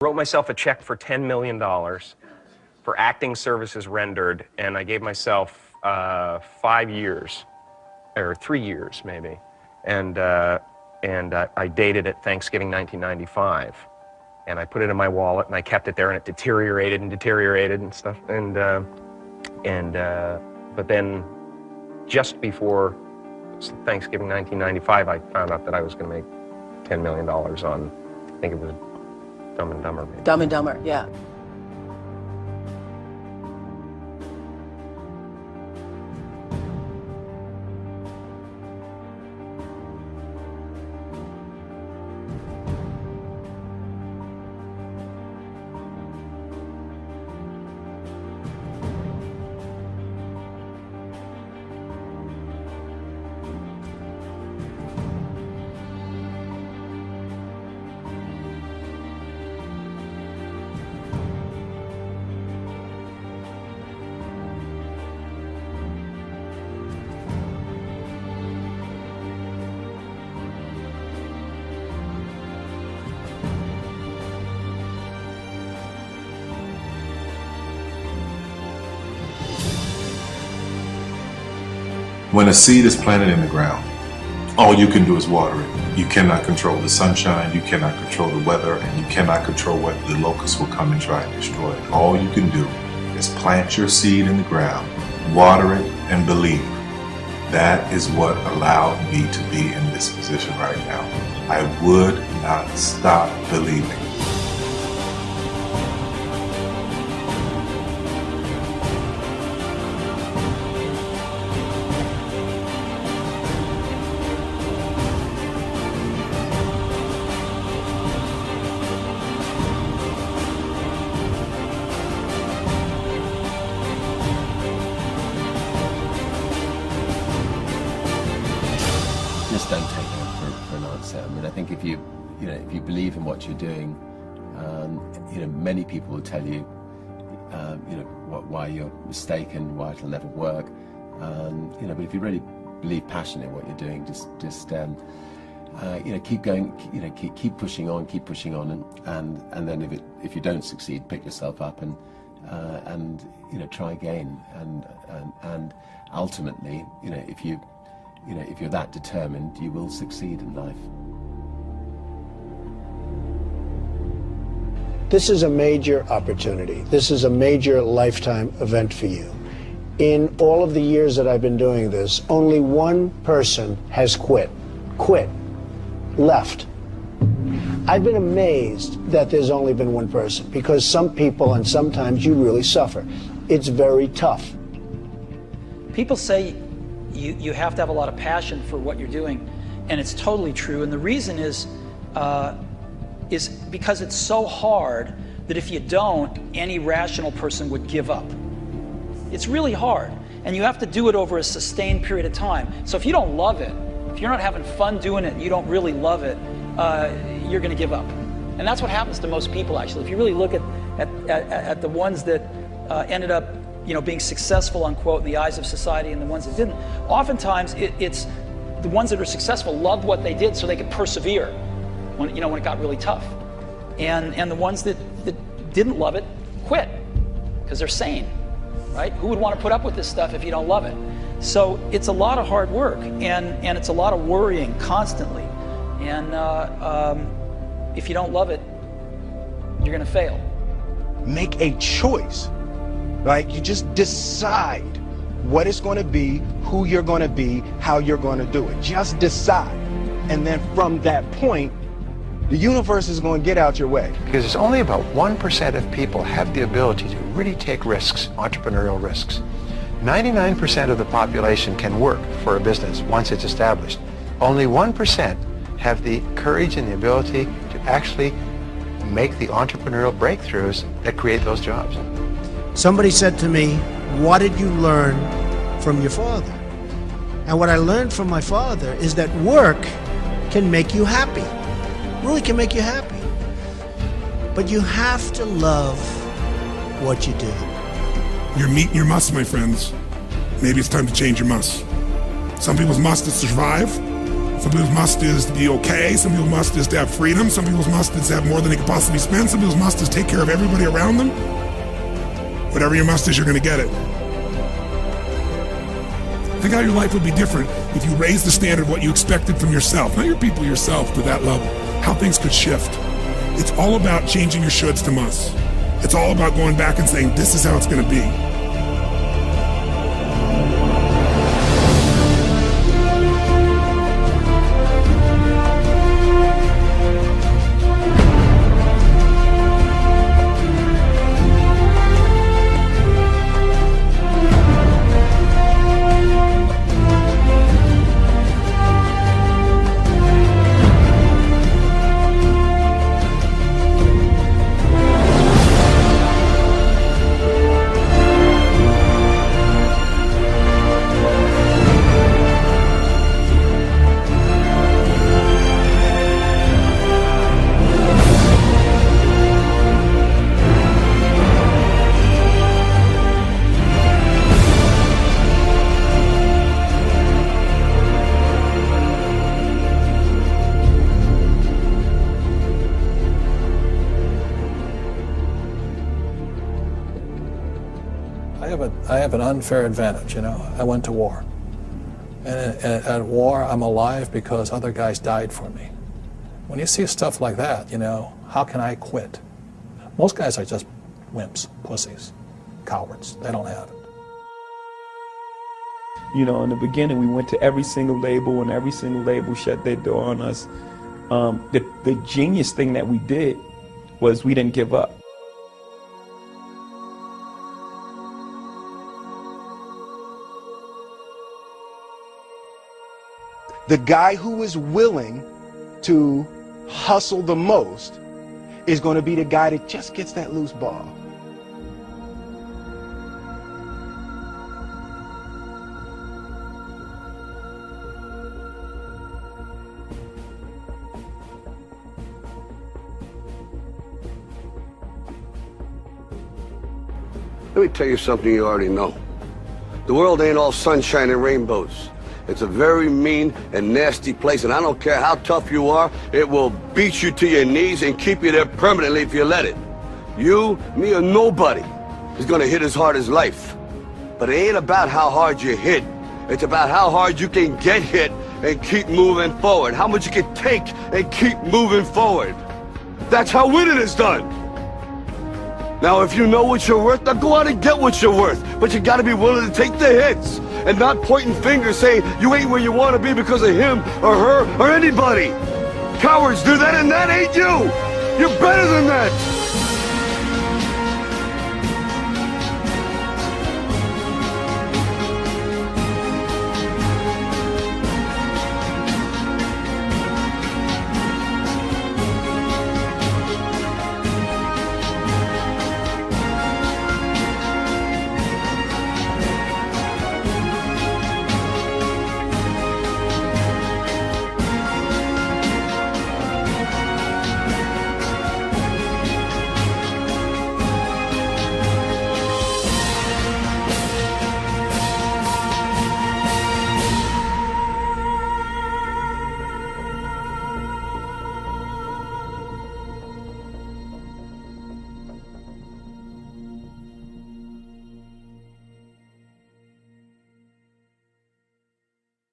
Wrote myself a check for $10 million for acting services rendered, and I gave myself 5 years, or 3 years maybe, and I dated it Thanksgiving 1995, and I put it in my wallet, and I kept it there, and it deteriorated and stuff, but then just before Thanksgiving 1995, I found out that I was going to make $10 million on, I think it was Dumb and Dumber, maybe. Dumb and Dumber, yeah. When a seed is planted in the ground, all you can do is water it. You cannot control the sunshine, you cannot control the weather, and you cannot control whether the locusts will come and try and destroy it. All you can do is plant your seed in the ground, water it, and believe. That is what allowed me to be in this position right now. I would not stop believing. Just don't take it for an answer. I mean, I think if you believe in what you're doing, many people will tell you, why you're mistaken, why it'll never work. But if you really believe passionately in what you're doing, just keep going, keep pushing on, and then if you don't succeed, pick yourself up and try again, and ultimately, if you're that determined, you will succeed in life. This is a major opportunity. This is a major lifetime event for you. In all of the years that I've been doing this, only one person has quit, left. I've been amazed that there's only been one person, because some people, and sometimes you really suffer. It's very tough. People say you have to have a lot of passion for what you're doing, and it's totally true. And the reason is because it's so hard that if you don't, any rational person would give up. It's really hard, and you have to do it over a sustained period of time. So if you don't love it, if you're not having fun doing it, and you don't really love it, you're going to give up. And that's what happens to most people, actually. If you really look at the ones that ended up being successful, unquote, in the eyes of society, and the ones that didn't, oftentimes it's the ones that are successful loved what they did so they could persevere when it got really tough. And the ones that didn't love it quit because they're sane, right? Who would want to put up with this stuff if you don't love it? So it's a lot of hard work, and it's a lot of worrying constantly. And if you don't love it, you're going to fail. Make a choice. Like, you just decide what it's going to be, who you're going to be, how you're going to do it. Just decide. And then from that point, the universe is going to get out your way. Because it's only about 1% of people have the ability to really take risks, entrepreneurial risks. 99% of the population can work for a business once it's established. Only 1% have the courage and the ability to actually make the entrepreneurial breakthroughs that create those jobs. Somebody said to me, what did you learn from your father? And what I learned from my father is that work can make you happy. Really can make you happy. But you have to love what you do. You're meeting your must, my friends. Maybe it's time to change your must. Some people's must is to survive. Some people's must is to be okay. Some people's must is to have freedom. Some people's must is to have more than they can possibly spend. Some people's must is take care of everybody around them. Whatever your must is, you're going to get it. Think how your life would be different if you raised the standard of what you expected from yourself, not your people, yourself, to that level. How things could shift. It's all about changing your shoulds to musts. It's all about going back and saying, this is how it's going to be. I have an unfair advantage, you know. I went to war. And at war, I'm alive because other guys died for me. When you see stuff like that, you know, how can I quit? Most guys are just wimps, pussies, cowards. They don't have it. You know, in the beginning, we went to every single label, and every single label shut their door on us. The genius thing that we did was we didn't give up. The guy who is willing to hustle the most is going to be the guy that just gets that loose ball. Let me tell you something you already know. The world ain't all sunshine and rainbows. It's a very mean and nasty place, and I don't care how tough you are, it will beat you to your knees and keep you there permanently if you let it. You, me, or nobody is gonna hit as hard as life. But it ain't about how hard you hit. It's about how hard you can get hit and keep moving forward. How much you can take and keep moving forward. That's how winning is done. Now, if you know what you're worth, now go out and get what you're worth. But you gotta be willing to take the hits and not pointing fingers saying you ain't where you want to be because of him or her or anybody. Cowards do that, and that ain't you. You're better than that.